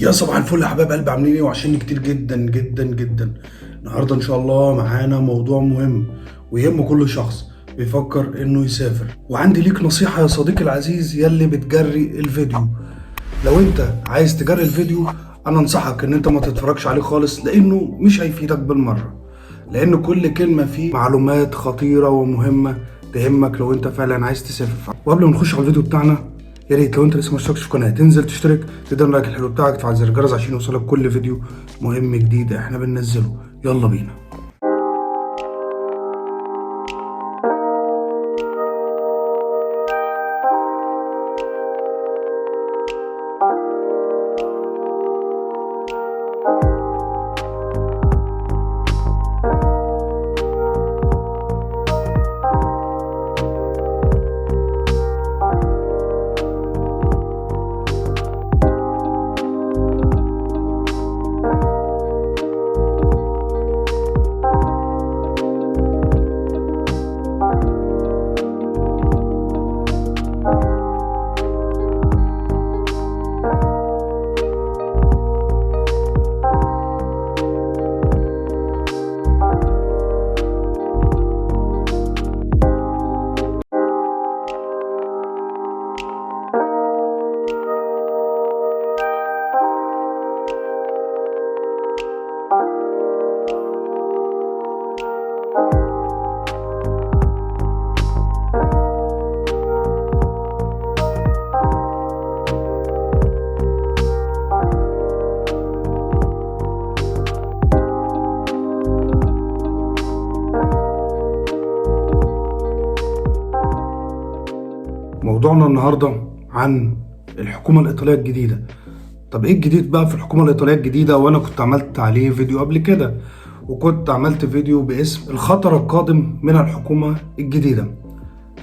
يا صباح الفل يا حبايب قلبي، عاملين ايه؟ وعشان كتير جدا جدا جدا. النهارده ان شاء الله معانا موضوع مهم ويهم كل شخص بيفكر انه يسافر. وعندي ليك نصيحة يا صديقي العزيز يلي بتجري الفيديو. لو انت عايز تجري الفيديو انا انصحك ان انت ما تتفرجش عليه خالص، لانه مش هيفيدك بالمرة، لان كل كلمة فيه معلومات خطيرة ومهمة تهمك لو انت فعلا عايز تسافر. وقبل ما نخش على الفيديو بتاعنا، يا ريت لو انت لسه ما اشتركتش في القناه تنزل تشترك، تدير لايك الحلو بتاعك، تفعل زر الجرس عشان يوصلك كل فيديو مهم جديد احنا بننزله. يلا بينا. موضوعنا النهارده عن الحكومه الايطاليه الجديده. طب ايه الجديد بقى في الحكومه الايطاليه الجديده؟ وانا كنت عملت عليه فيديو قبل كده، وكنت عملت فيديو باسم الخطر القادم من الحكومه الجديده.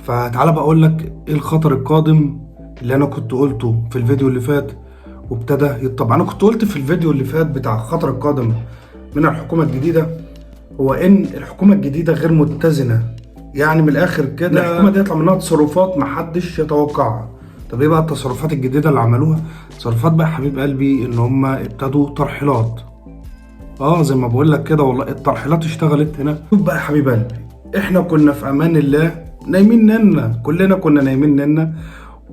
فتعال بقى اقول لك ايه الخطر القادم اللي انا كنت قلته في الفيديو اللي فات وابتدى يتطبق. انا كنت قلت في الفيديو اللي فات بتاع الخطر القادم من الحكومه الجديده هو ان الحكومه الجديده غير متزنه. يعني من الاخر كده الحكومه دي يطلع منها تصرفات محدش يتوقعها. طب ايه بقى التصرفات الجديده اللي عملوها؟ تصرفات بقى يا حبيب قلبي ان هم ابتدوا ترحيلات. زي ما بقول لك كده، والله الترحيلات اشتغلت هنا. شوف بقى يا حبيب قلبي، احنا كنا في امان الله نايمين ننا، كلنا كنا نايمين ننا،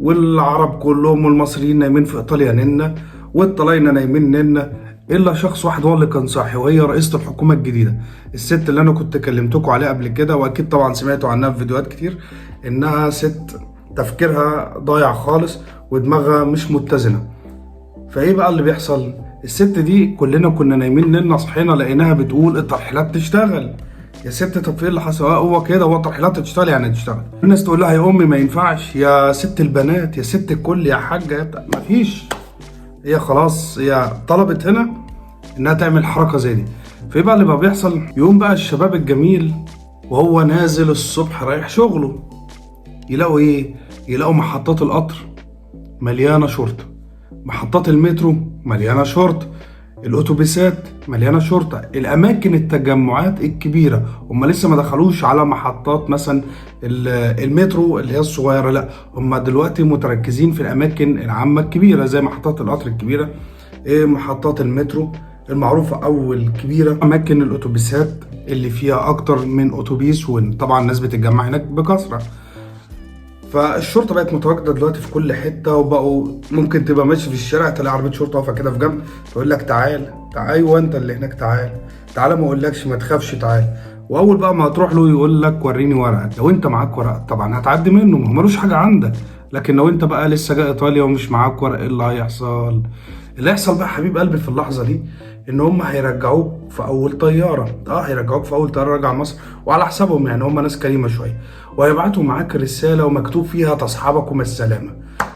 والعرب كلهم والمصريين نايمين في ايطاليا ننا، والطلاينه نايمين ننا، الا شخص واحد هو اللي كان صاحي، وهي رئيسة الحكومة الجديدة، الست اللي انا كنت كلمتكم عليها قبل كده، واكيد طبعا سمعتوا عنها في فيديوهات كتير. انها ست تفكيرها ضايع خالص ودماغها مش متزنة. فايه بقى اللي بيحصل؟ الست دي كلنا كنا نايمين ننا، صحينا لقيناها بتقول الترحيلات تشتغل. يا ست طب ايه اللي حصل؟ هو كده، هو الترحيلات تشتغل يعني تشتغل. الناس تقول لها يا امي ما ينفعش، يا ست البنات، يا ست الكل، يا حاجه، مفيش. هي خلاص هي طلبت هنا انها تعمل حركه زي دي. فايه بقى اللي بقى بيحصل؟ يقوم بقى الشباب الجميل وهو نازل الصبح رايح شغله يلاقوا ايه؟ يلاقوا محطات القطر مليانه شرطه، محطات المترو مليانه شرطه، الاتوبيسات مليانه شرطه، الاماكن التجمعات الكبيره هم لسه ما دخلوش على محطات مثلا المترو اللي هي الصغيره، لا هم دلوقتي متركزين في الاماكن العامه الكبيره زي محطات القطر الكبيره، محطات المترو المعروفه او الكبيره، اماكن الاتوبيسات اللي فيها اكتر من اتوبيس، وطبعا الناس بتتجمع هناك بكثره. فالشرطه بقت متواجده دلوقتي في كل حته، وبقوا ممكن تبقى ماشي في الشارع تلاقي عربيه شرطه واقفه كده في جنب تقول لك تعال تعال، ايوه انت اللي هناك، تعال ما اقولكش ما تخافش تعال. واول بقى ما هتروح له يقول لك وريني ورقك. لو انت معاك ورق طبعا هتعدي منه، ما هو ملوش حاجه عندك. لكن لو انت بقى لسه جاي ايطاليا ومش معاك ورق، ايه اللي هيحصل؟ اللي هيحصل بقى حبيب قلبي في اللحظه دي ان هم هيرجعوك في اول طياره، هيرجعوك في اول طياره راجع مصر، وعلى حسابهم يعني هم ناس كريمه شويه، وهيبعتوا معاك رساله ومكتوب فيها تصحبكم السلامه،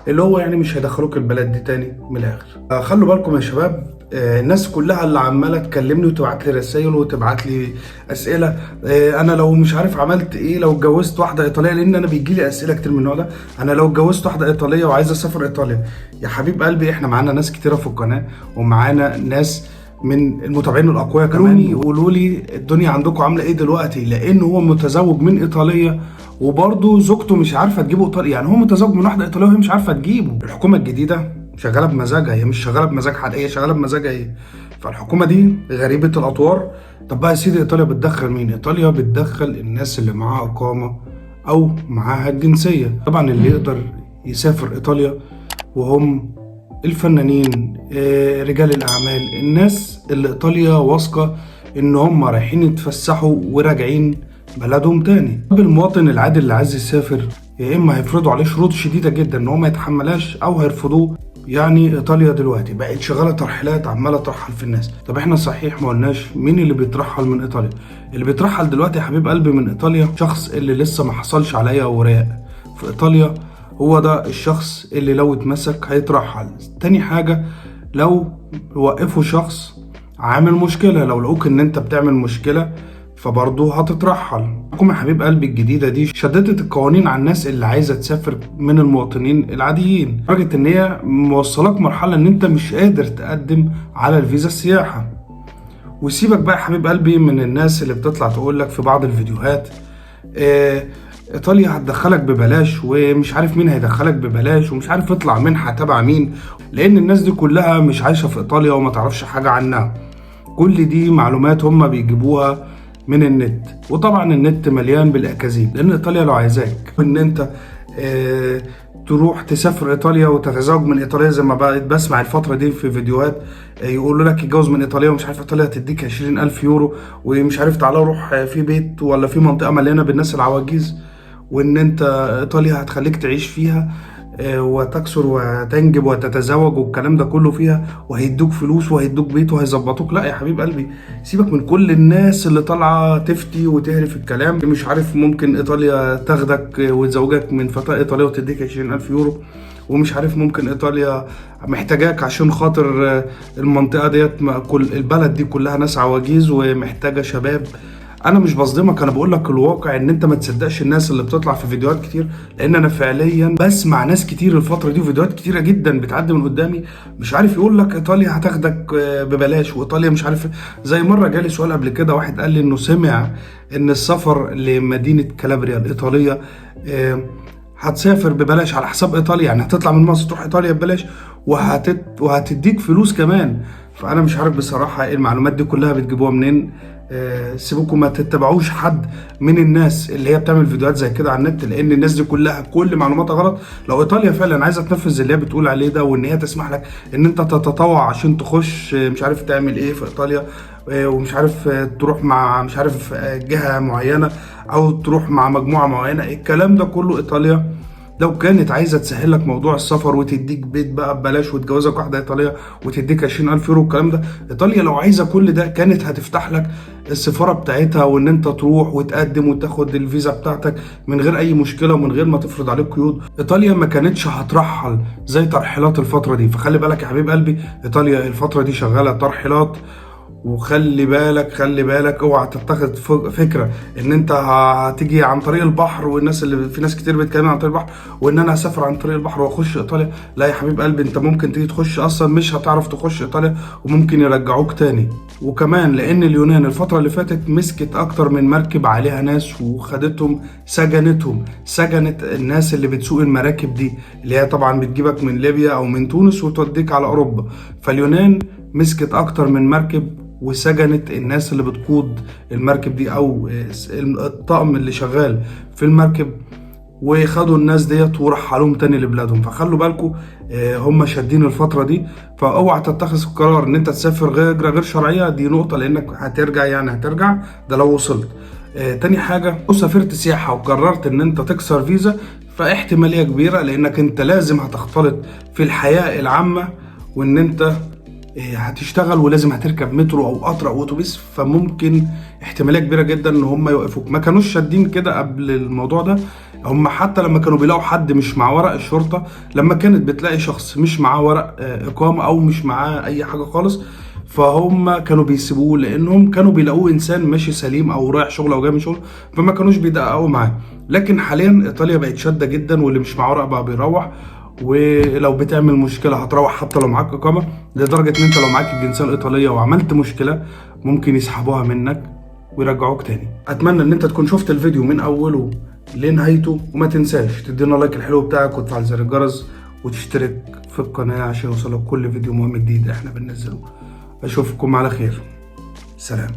اللي هو يعني مش هيدخلوك البلد دي تاني من الاخر. خلوا بالكم يا شباب، الناس كلها اللي عماله تكلمني وتبعت لي رسائل وتبعت لي اسئله، انا لو مش عارف عملت ايه لو اتجوزت واحده ايطاليه، لان انا بيجي لي اسئله كتير من النوع ده، انا لو اتجوزت واحده ايطاليه وعايز اسافر ايطاليا. يا حبيب قلبي احنا معانا ناس كتيره في القناه، ومعانا ناس من المتابعين الاقوياء كمان يقولوا لي الدنيا عندكم عامله ايه دلوقتي، لان هو متزوج من ايطاليه وبرضه زوجته مش عارفه تجيبه ايطاليا، يعني هو متزوج من واحده ايطاليه وهي مش عارفه تجيبه. الحكومه الجديده شغاله بمزاجها، هي مش شغاله بمزاج حد، هي شغاله بمزاجها هي. فالحكومه دي غريبه الاطوار. طب بقى يا سيدي، ايطاليا بتدخل مين؟ ايطاليا بتدخل الناس اللي معاها اقامه او معاها الجنسيه. طبعا اللي يقدر يسافر ايطاليا وهم الفنانين، رجال الاعمال، الناس اللي ايطاليا واثقه ان هم رايحين يتفسحوا وراجعين بلدهم تاني. طب المواطن العادي اللي عايز يسافر، يا اما هيفرضوا عليه شروط شديده جدا ان هو ما يتحملهاش او هيرفضوه. يعني ايطاليا دلوقتي بقت شغاله ترحيلات، عماله ترحل في الناس. طب احنا صحيح ما قلناش مين اللي بيترحل من ايطاليا. اللي بيترحل دلوقتي يا حبيب قلبي من ايطاليا شخص اللي لسه ما حصلش عليه اوراق في ايطاليا، هو ده الشخص اللي لو اتمسك هيترحل. تاني حاجه، لو وقفوا شخص عامل مشكله، لو لقوك ان انت بتعمل مشكله فبرضه هتترحل. الحكومة يا حبيب قلبي الجديدة دي شددت القوانين على الناس اللي عايزة تسافر من المواطنين العاديين، لدرجة ان هي موصلاك مرحلة ان انت مش قادر تقدم على الفيزا السياحة. وسيبك بقى يا حبيب قلبي من الناس اللي بتطلع تقولك في بعض الفيديوهات ايطاليا هتدخلك ببلاش ومش عارف مين هيدخلك ببلاش ومش عارف يطلع منحة تبع مين، لان الناس دي كلها مش عايشة في ايطاليا وما تعرفش حاجة عنها. كل دي معلومات هم بيجيبوها من النت، وطبعا النت مليان بالاكاذيب. لان ايطاليا لو عايزاك ان انت تروح تسافر ايطاليا وتتزوج من ايطاليا، زي ما بقيت بسمع الفتره دي في فيديوهات يقولوا لك اتجوز من ايطاليا ومش عارف ايطاليا هتديك 20,000 يورو ومش عارف تعالى روح في بيت ولا في منطقه مليانه بالناس العواجيز، وان انت ايطاليا هتخليك تعيش فيها وتكسر وتنجب وتتزوج والكلام ده كله فيها، وهيدوك فلوس وهيدوك بيت وهيظبطوك. لا يا حبيب قلبي، سيبك من كل الناس اللي طالعه تفتي وتهرف الكلام. مش عارف ممكن ايطاليا تاخدك وتزوجك من فتاه ايطاليه وتديك 20,000 يورو، ومش عارف ممكن ايطاليا محتاجاك عشان خاطر المنطقه ديت، كل البلد دي كلها ناس عواجيز ومحتاجه شباب. انا مش بصدمك، انا بقول لك الواقع، ان انت ما تصدقش الناس اللي بتطلع في فيديوهات كتير. لان انا فعليا بسمع ناس كتير الفتره دي وفيديوهات كتيره جدا بتعدي من قدامي، مش عارف يقول لك ايطاليا هتاخدك ببلاش وايطاليا مش عارف. زي مره جالي سؤال قبل كده، واحد قال لي انه سمع ان السفر لمدينه كالابريا الايطاليه هتسافر ببلاش على حساب ايطاليا، يعني هتطلع من مصر تروح ايطاليا ببلاش وهتديك فلوس كمان. فانا مش عارف بصراحه المعلومات دي كلها بتجيبوها منين. سيبوكم ما تتبعوش حد من الناس اللي هي بتعمل فيديوهات زي كده على النت، لان الناس دي كلها كل معلوماتها غلط. لو ايطاليا فعلا عايزه تنفذ اللي هي بتقول عليه ده، وان هي تسمح لك ان انت تتطوع عشان تخش مش عارف تعمل ايه في ايطاليا، ومش عارف تروح مع مش عارف جهه معينه او تروح مع مجموعه معينه، الكلام ده كله ايطاليا لو كانت عايزه تسهل لك موضوع السفر وتديك بيت بقى ببلاش وتجوزك واحده ايطاليه وتديك 20,000 يورو والكلام ده، ايطاليا لو عايزه كل ده كانت هتفتح لك السفاره بتاعتها، وان انت تروح وتقدم وتاخد الفيزا بتاعتك من غير اي مشكله ومن غير ما تفرض عليك قيود. ايطاليا ما كانتش هترحل زي ترحيلات الفتره دي. فخلي بالك يا حبيب قلبي، ايطاليا الفتره دي شغاله ترحيلات. وخلي بالك خلي بالك، اوعى تتخذ فكره ان انت هتيجي عن طريق البحر، والناس اللي في ناس كتير بتتكلم عن طريق البحر وان انا هسافر عن طريق البحر واخش ايطاليا. لا يا حبيب قلبي، انت ممكن تيجي تخش اصلا مش هتعرف تخش ايطاليا وممكن يرجعوك تاني. وكمان لان اليونان الفتره اللي فاتت مسكت اكتر من مركب عليها ناس وخدتهم سجنت الناس اللي بتسوق المراكب دي، اللي هي طبعا بتجيبك من ليبيا او من تونس وتوديك على اوروبا. فاليونان مسكت اكتر من مركب وسجنت الناس اللي بتقود المركب دي او الطقم اللي شغال في المركب، وخدوا الناس ديت ورحلوهم تاني لبلادهم. فخلوا بالكم هم شادين الفتره دي. فاوعى تتخذ قرار ان انت تسافر غير شرعيه، دي نقطه، لانك هترجع ده لو وصلت. تاني حاجه، لو سافرت سياحه وقررت ان انت تكسر فيزا، فاحتماليه كبيره لانك انت لازم هتختلط في الحياه العامه، وان انت هتشتغل ولازم هتركب مترو او قطر او اتوبيس، فممكن احتماليه كبيره جدا ان هم يوقفوك. ما كانوش شادين كده قبل الموضوع ده، هم حتى لما كانوا بيلاقوا حد مش مع ورق الشرطه، لما كانت بتلاقي شخص مش معاه ورق اقامه او مش معاه اي حاجه خالص، فهم كانوا بيسيبوه لانهم كانوا بيلاقوه انسان ماشي سليم او رايح شغل او جاي من شغل، فما كانوش بيدققوا معاه. لكن حاليا ايطاليا بقت شاده جدا، واللي مش معاه ورق بقى بيروح، ولو بتعمل مشكله هتروح حتى لو معاك اقامه، لدرجه ان انت لو معاك الجنسيه الايطاليه وعملت مشكله ممكن يسحبوها منك ويرجعوك تاني. اتمنى ان انت تكون شفت الفيديو من اوله لنهايته، وما تنساش تدينا لايك الحلو بتاعك وتفعل زر الجرس وتشترك في في القناة عشان يوصلك كل فيديو مهم جديد احنا بننزله. اشوفكم على خير. سلام.